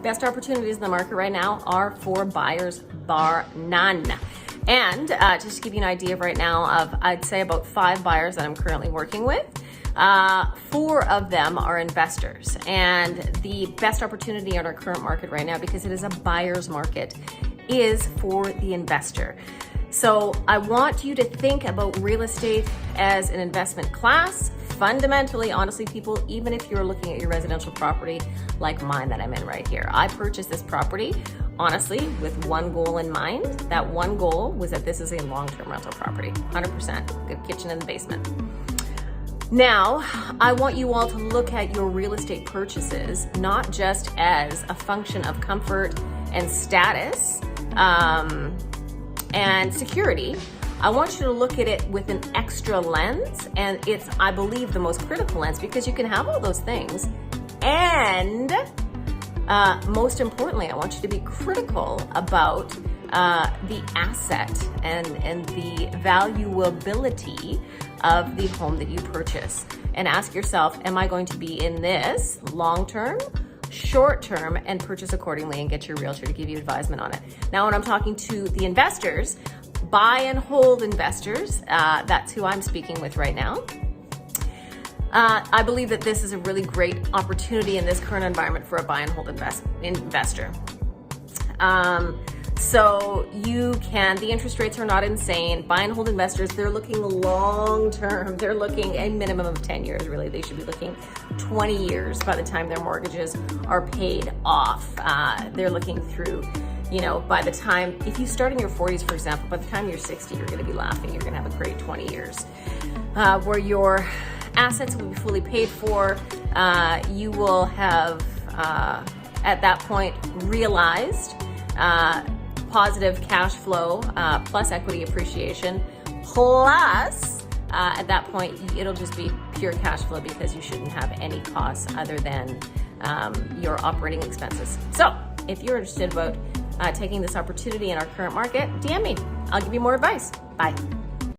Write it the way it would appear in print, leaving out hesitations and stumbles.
best opportunities in the market right now are for buyers, bar none. And just to give you an idea of right now of, I'd say about 5 buyers that I'm currently working with, 4 of them are investors. And the best opportunity in our current market right now, because it is a buyer's market, is for the investor. So I want you to think about real estate as an investment class. Fundamentally, honestly, people, even if you're looking at your residential property like mine that I'm in right here, I purchased this property, honestly, with one goal in mind. That one goal was that this is a long-term rental property, 100%, good kitchen in the basement. Now, I want you all to look at your real estate purchases, not just as a function of comfort and status, and security. I want you to look at it with an extra lens, and it's, I believe, the most critical lens, because you can have all those things, and most importantly, I want you to be critical about the asset and the valuability of the home that you purchase, and ask yourself, am I going to be in this long-term, short-term, and purchase accordingly, and get your realtor to give you advisement on it. Now, when I'm talking to the investors, buy and hold investors, that's who I'm speaking with right now. I believe that this is a really great opportunity in this current environment for a buy and hold investor. So you can, the interest rates are not insane. Buy and hold investors, they're looking long term. They're looking a minimum of 10 years, really. They should be looking 20 years by the time their mortgages are paid off. They're looking through, you know, by the time, if you start in your 40s, for example, by the time you're 60, you're gonna be laughing. You're gonna have a great 20 years where your assets will be fully paid for. You will have, at that point, realized positive cash flow plus equity appreciation, plus at that point it'll just be pure cash flow, because you shouldn't have any costs other than your operating expenses. So if you're interested about taking this opportunity in our current market, DM me. I'll give you more advice. Bye.